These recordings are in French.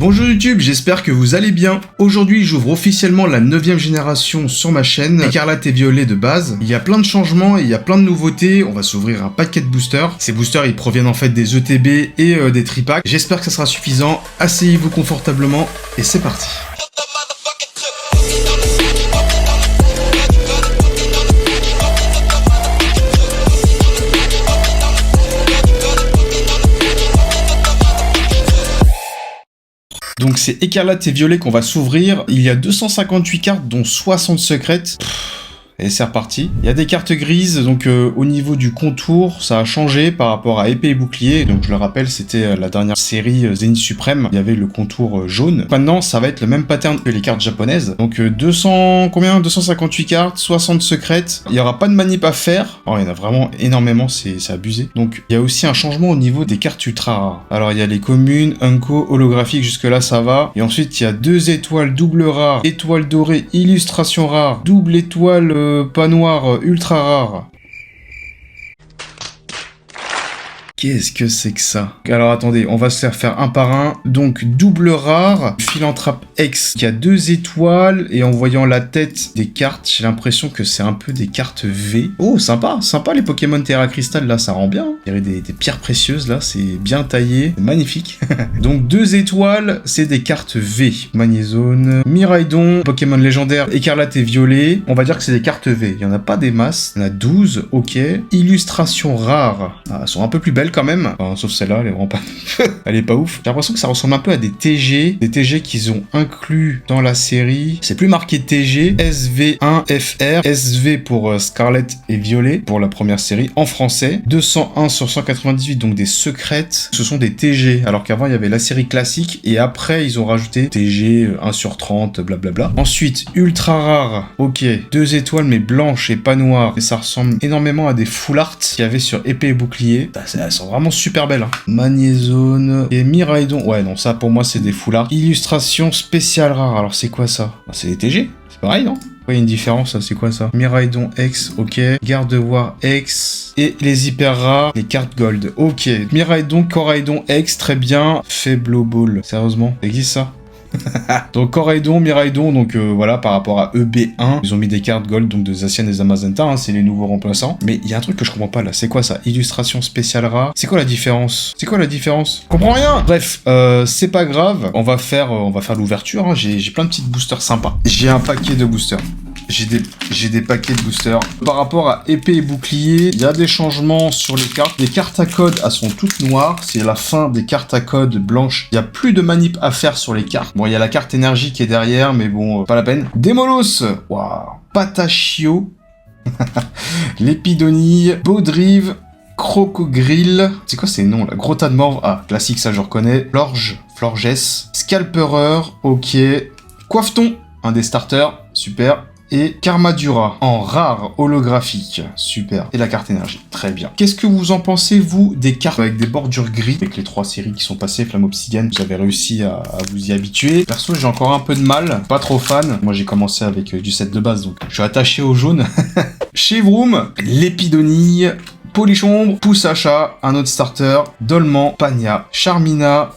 Bonjour YouTube, j'espère que vous allez bien. Aujourd'hui, j'ouvre officiellement la 9ème génération sur ma chaîne, Écarlate et Violet de base. Il y a plein de changements et il y a plein de nouveautés. On va s'ouvrir un paquet de boosters. Ces boosters, ils proviennent en fait des ETB et des tripacks. J'espère que ça sera suffisant. Asseyez-vous confortablement et c'est parti. Donc c'est Écarlate et Violet qu'on va s'ouvrir. Il y a 258 cartes, dont 60 secrètes. Et c'est reparti. Il y a des cartes grises, donc au niveau du contour, ça a changé par rapport à épée et bouclier. Donc je le rappelle, c'était la dernière série Zénith Suprême. Il y avait le contour jaune. Maintenant, ça va être le même pattern que les cartes japonaises. Donc 258 cartes, 60 secrètes. Il n'y aura pas de manip à faire. Oh, il y en a vraiment énormément, c'est abusé. Donc il y a aussi un changement au niveau des cartes ultra rares. Alors il y a les communes, Unco, holographique, jusque-là ça va. Et ensuite il y a 2 étoiles double rare, étoile dorée, illustration rare, double étoile pas noir, ultra rare. Qu'est-ce que c'est que ça? Alors attendez, on va se faire un par un. Donc double rare, Philanthrope X qui a 2 étoiles et en voyant la tête des cartes, j'ai l'impression que c'est un peu des cartes V. Oh sympa, sympa les Pokémon Terra Crystal là, ça rend bien. Il y avait des pierres précieuses là, c'est bien taillé, magnifique. Donc 2 étoiles, c'est des cartes V. Magnézone, Miraidon, Pokémon légendaire Écarlate et Violet. On va dire que c'est des cartes V. Il n'y en a pas des masses, il y en a 12, ok. Illustration rare, ah, elles sont un peu plus belles quand même, enfin, sauf celle-là, elle est vraiment pas... elle est pas ouf. J'ai l'impression que ça ressemble un peu à des TG qu'ils ont inclus dans la série. C'est plus marqué TG, SV1FR, SV pour Scarlet et Violet, pour la première série, en français. 201 sur 198, donc des secrètes. Ce sont des TG, alors qu'avant il y avait la série classique, et après ils ont rajouté TG 1 sur 30, blablabla. Ensuite, ultra rare, ok, 2 étoiles mais blanches et pas noires, et ça ressemble énormément à des full art qu'il y avait sur épée et bouclier. Elles sont vraiment super belles. Hein. Magnézone et Miraidon. Ouais, non, ça pour moi c'est des full art. Illustration spéciale rare. Alors c'est quoi ça? C'est des TG. C'est pareil, non? Ouais, il y a une différence, c'est quoi ça? Miraidon X, ok. Gardevoir X. Et les hyper rares, les cartes gold. Ok. Miraidon, Coraidon X, très bien. Faiblo Ball. Sérieusement, ça existe ça? Donc Coraidon, Miraidon, donc voilà, par rapport à EB1, ils ont mis des cartes gold, donc de Zacian et Zamazenta, hein, c'est les nouveaux remplaçants. Mais il y a un truc que je comprends pas là, c'est quoi ça? Illustration spéciale rare. C'est quoi la différence? C'est quoi la différence? Je comprends rien. Bref, c'est pas grave, on va faire l'ouverture, hein. J'ai plein de petites boosters sympas. J'ai un paquet de boosters. J'ai des paquets de boosters. Par rapport à épée et bouclier, il y a des changements sur les cartes. Les cartes à code, elles sont toutes noires. C'est la fin des cartes à code blanches. Il n'y a plus de manip à faire sur les cartes. Bon, il y a la carte énergie qui est derrière, mais bon, pas la peine. Démolos, waouh. Patachio, Lépidonie, Baudrive, Crocogrill. C'est quoi ces noms là? Grotta de Morve, ah, classique, ça je reconnais. Florges, Scalperer, ok. Coiffeton, un des starters, super. Et Karmadura, en rare holographique, super. Et la carte énergie, très bien. Qu'est-ce que vous en pensez, vous, des cartes avec des bordures gris, avec les 3 séries qui sont passées, Flamme Obsidienne, vous avez réussi à vous y habituer. Perso, j'ai encore un peu de mal, pas trop fan. Moi, j'ai commencé avec du set de base, donc je suis attaché au jaune. Chevroom, Lépidonie, Polichombre, Poussacha, un autre starter, Dolman, Pagna, Charmina,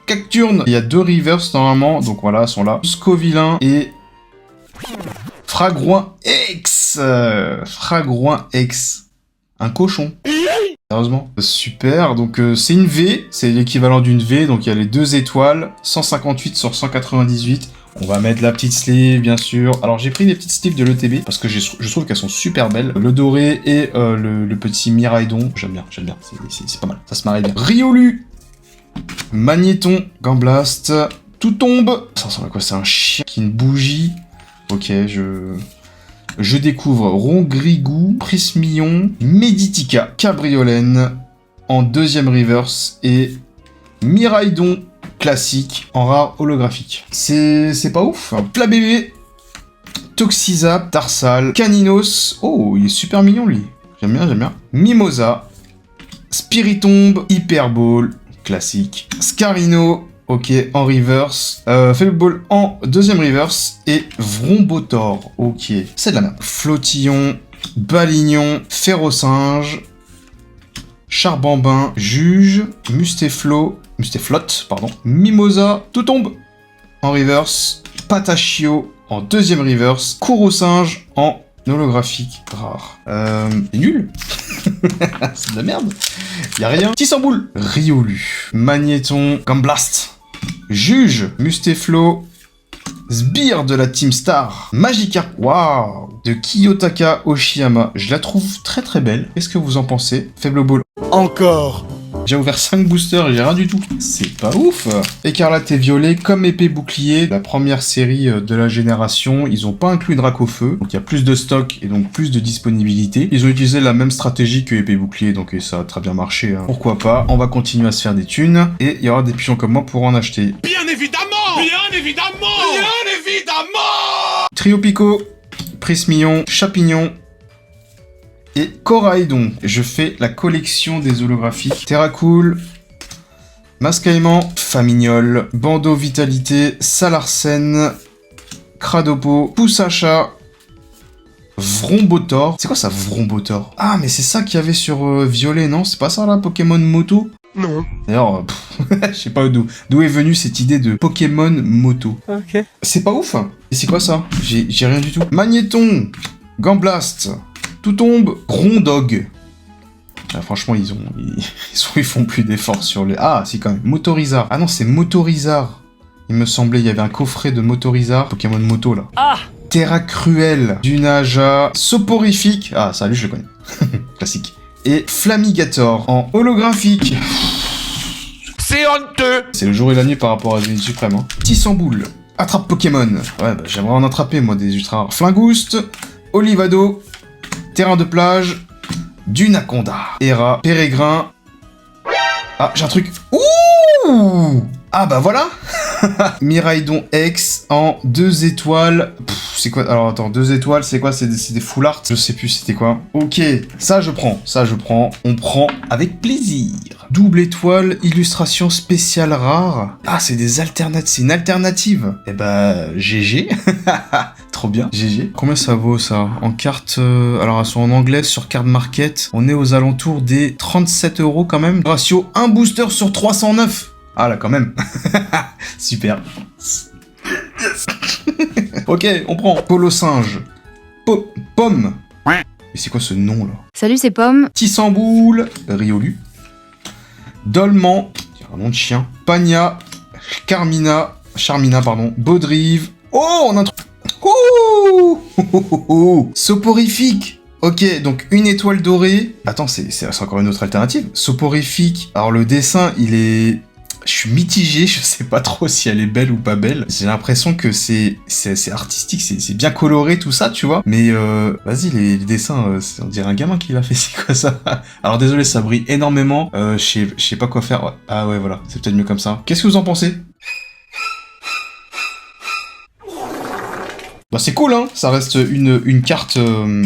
Cacturne. Il y a 2 reverse normalement, donc voilà, elles sont là. Scovillain et... Fragouin X. Fragouin X. Un cochon. Sérieusement. Super, donc c'est une V, c'est l'équivalent d'une V, donc il y a les 2 étoiles, 158 sur 198. On va mettre la petite sleeve, bien sûr. Alors j'ai pris des petites sleeves de l'ETB, parce que je trouve qu'elles sont super belles. Le doré et le petit Miraidon. J'aime bien, c'est pas mal, ça se marie bien. Riolu, Magnéton, Gamblast, Tout tombe. Ça ressemble à quoi? C'est un chien qui a une bougie. Ok, je découvre Rongrigou, Prismillon, Meditica, Cabriolène en 2ème reverse et Miraidon classique en rare holographique. C'est pas ouf. Plabébé, Toxizap, Tarsal, Caninos. Oh, il est super mignon lui. J'aime bien. Mimosa, Spiritombe, Hyperball, classique. Scarino. Ok, en reverse. Fableball en 2ème reverse. Et Vrombotor. Ok, c'est de la merde. Flottillon, Balignon, Ferrosinge, Charbambin, Juge, Mustéflo, Mustaflot, pardon. Mimosa, tout tombe en reverse. Patachio en deuxième reverse. Couro-singe en holographique rare. C'est nul. C'est de la merde. Y'a rien. Tissamboule. Riolu. Magnéton. Gamblast. Juge. Mustaflo. Sbire de la Team Star. Magikarp. Waouh. De Kiyotaka Oshiyama. Je la trouve très très belle. Qu'est-ce que vous en pensez? Faible ball. Encore. J'ai ouvert 5 boosters et j'ai rien du tout. C'est pas ouf. Écarlate et violet, comme épée bouclier, la première série de la génération, ils ont pas inclus Dracofeu, donc il y a plus de stock et donc plus de disponibilité. Ils ont utilisé la même stratégie que épée bouclier, donc ça a très bien marché. Hein. Pourquoi pas, on va continuer à se faire des thunes, et il y aura des pigeons comme moi pour en acheter. Bien évidemment. Bien évidemment. Bien évidemment. Trio Pico, Prismillon, Chapignon, et Coraidon. Je fais la collection des holographiques. Terracool, Mascaïman, Famignol, Bandeau Vitalité, Salarsen, Cradopo, Poussacha, Vrombotor. C'est quoi ça, Vrombotor? Ah, mais c'est ça qu'il y avait sur Violet, non? C'est pas ça, là, Pokémon Moto? Non. D'ailleurs, je sais pas d'où est venue cette idée de Pokémon Moto. Ok. C'est pas ouf. Et c'est quoi ça? J'ai rien du tout. Magnéton, Gamblast, tout tombe, Rondog. Ah, franchement, ils font plus d'efforts sur le... Ah, si, quand même. Motorizard. Ah non, c'est Motorizard. Il me semblait, il y avait un coffret de Motorizard. Pokémon Moto, là. Ah. Terra Cruel, Dunaja, Soporifique. Ah, ça, lui, je le connais. Classique. Et Flamigator en holographique. C'est honteux. C'est le jour et la nuit par rapport à Zénith Suprême. Hein. Tissamboule. Attrape Pokémon. Ouais, bah, j'aimerais en attraper, moi, des ultra rares. Flingouste, Olivado, Terrain de plage, Dunaconda, Hera, Pérégrin. Ah, j'ai un truc. Ouh. Ah bah voilà. Miraidon X en 2 étoiles. C'est quoi? Alors attends, 2 étoiles, c'est quoi? C'est des full art? Je sais plus c'était quoi. Ok, ça je prends. On prend avec plaisir. Double étoile, illustration spéciale rare. Ah, c'est des alternatives. C'est une alternative. Eh bah, GG. Trop bien. GG. Combien ça vaut ça? En carte... alors, elles sont en anglais sur Card Market. On est aux alentours des 37 € quand même. Ratio 1 booster sur 309. Ah là, quand même. Super. Yes. Ok, on prend. Colo-singe. Pomme. Mais c'est quoi ce nom là? Salut, c'est Pomme. Tissamboule. Riolu. Dolman. C'est un nom de chien. Pagna. Charmina, pardon. Baudrive. Oh, on a un truc. Oh. Soporifique. Ok, donc une étoile dorée. Attends, c'est encore une autre alternative. Soporifique. Alors le dessin, il est... Je suis mitigé, je sais pas trop si elle est belle ou pas belle. J'ai l'impression que c'est artistique, c'est bien coloré tout ça, tu vois. Mais vas-y, les dessins, on dirait un gamin qui l'a fait, c'est quoi ça? Alors désolé, ça brille énormément. Je sais pas quoi faire. Ah ouais, voilà, c'est peut-être mieux comme ça. Qu'est-ce que vous en pensez? Bah c'est cool, hein. Ça reste une carte,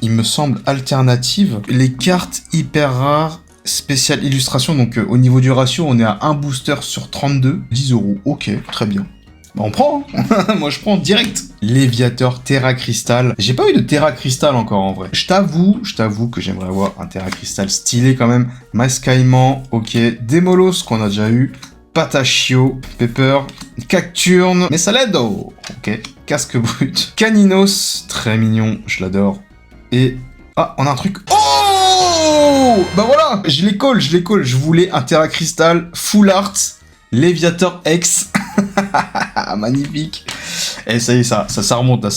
il me semble, alternative. Les cartes hyper rares. Spéciale illustration, donc au niveau du ratio, on est à 1 booster sur 32, 10 €. Ok, très bien. Bah on prend, hein. Moi je prends direct. Léviateur Terra Crystal. J'ai pas eu de Terra Crystal encore en vrai. Je t'avoue que j'aimerais avoir un Terra Crystal stylé quand même. Mascaïman, ok. Démolos qu'on a déjà eu. Patachio, Pepper, Cacturne, Messaledo, ok. Casque brut. Caninos, très mignon, je l'adore. Et... Ah, on a un truc... Oh! Bah voilà! Je les colle. Je voulais un Terra Crystal Full Art Léviateur X. Magnifique. Et ça y est, ça remonte là.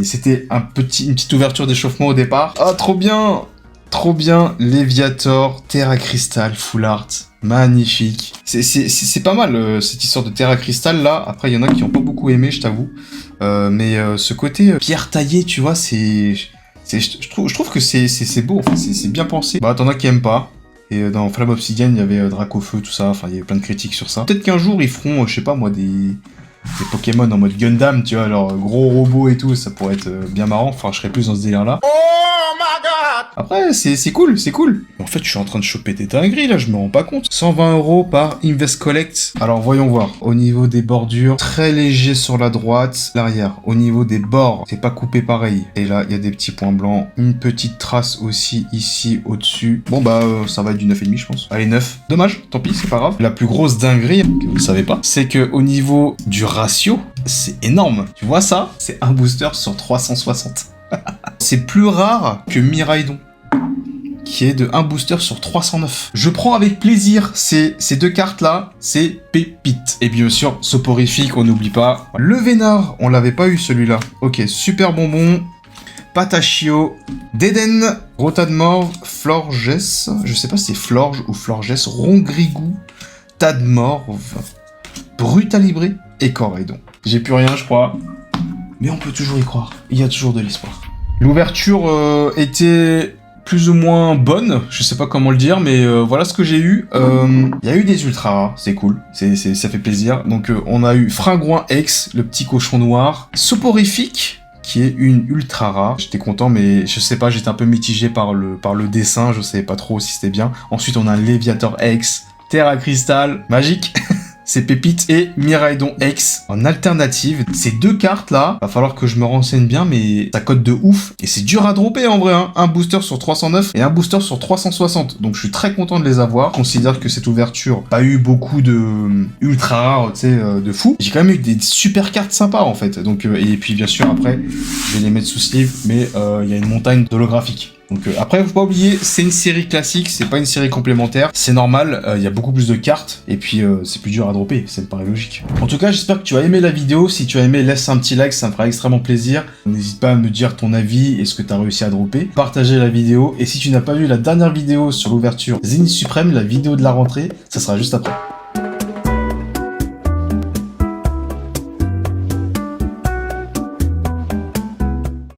C'était une petite ouverture d'échauffement au départ. Ah, trop bien! Trop bien. Léviator, Terra Crystal Full Art. Magnifique. C'est pas mal, cette histoire de Terra Crystal là. Après, il y en a qui ont pas beaucoup aimé, je t'avoue. Mais ce côté pierre taillée, tu vois, je trouve que c'est beau, enfin, c'est bien pensé. Bah, t'en as qui aiment pas. Et dans Flamme Obsidian, il y avait Dracofeu, tout ça. Enfin, il y avait plein de critiques sur ça. Peut-être qu'un jour, ils feront, je sais pas moi, des Pokémon en mode Gundam, tu vois, alors gros robots et tout. Ça pourrait être bien marrant. Enfin, je serais plus dans ce délire-là. Oh my god. Après, c'est cool, c'est cool. En fait, je suis en train de choper des dingueries, là, je me rends pas compte. 120 € par Invest Collect. Alors, voyons voir. Au niveau des bordures, très léger sur la droite, l'arrière. Au niveau des bords, c'est pas coupé pareil. Et là, il y a des petits points blancs. Une petite trace aussi ici, au-dessus. Bon, bah, ça va être du 9,5, je pense. Allez, 9. Dommage, tant pis, c'est pas grave. La plus grosse dinguerie, que vous savez pas, c'est que au niveau du ratio, c'est énorme. Tu vois ça? C'est un booster sur 360. C'est plus rare que Miraidon, qui est de 1 booster sur 309. Je prends avec plaisir ces deux cartes-là, c'est pépite. Et bien sûr, soporifique, on n'oublie pas. Le Vénard, on l'avait pas eu celui-là. Ok, super bonbon. Patachio, Deden, Rotadmorve, Florges, je sais pas si c'est Florges ou Florges, Rongrigou, Tadmorve, Brutalibré et Coraidon. J'ai plus rien, je crois. Mais on peut toujours y croire. Il y a toujours de l'espoir. L'ouverture était plus ou moins bonne. Je sais pas comment le dire, mais voilà ce que j'ai eu. Il y a eu des ultra rares, c'est cool. Ça fait plaisir. Donc on a eu Fringouin X, le petit cochon noir. Soporifique, qui est une ultra rare. J'étais content, mais je sais pas, j'étais un peu mitigé par le dessin. Je savais pas trop si c'était bien. Ensuite, on a Léviator X, Terre à cristal, magique. C'est Pépite et Miraidon X en alternative. Ces deux cartes là, va falloir que je me renseigne bien, mais ça cote de ouf. Et c'est dur à dropper en vrai, hein. Un booster sur 309 et un booster sur 360. Donc je suis très content de les avoir. Je considère que cette ouverture a eu beaucoup de ultra rares, tu sais, de fou. J'ai quand même eu des super cartes sympas en fait. Donc, et puis bien sûr après, je vais les mettre sous sleeve, mais il y a une montagne holographique. Donc après, faut pas oublier, c'est une série classique, c'est pas une série complémentaire, c'est normal, il y a beaucoup plus de cartes, et puis c'est plus dur à dropper, ça me paraît logique. En tout cas, j'espère que tu as aimé la vidéo, si tu as aimé, laisse un petit like, ça me fera extrêmement plaisir. N'hésite pas à me dire ton avis et ce que tu as réussi à dropper, partager la vidéo, et si tu n'as pas vu la dernière vidéo sur l'ouverture Zénith Suprême, la vidéo de la rentrée, ça sera juste après.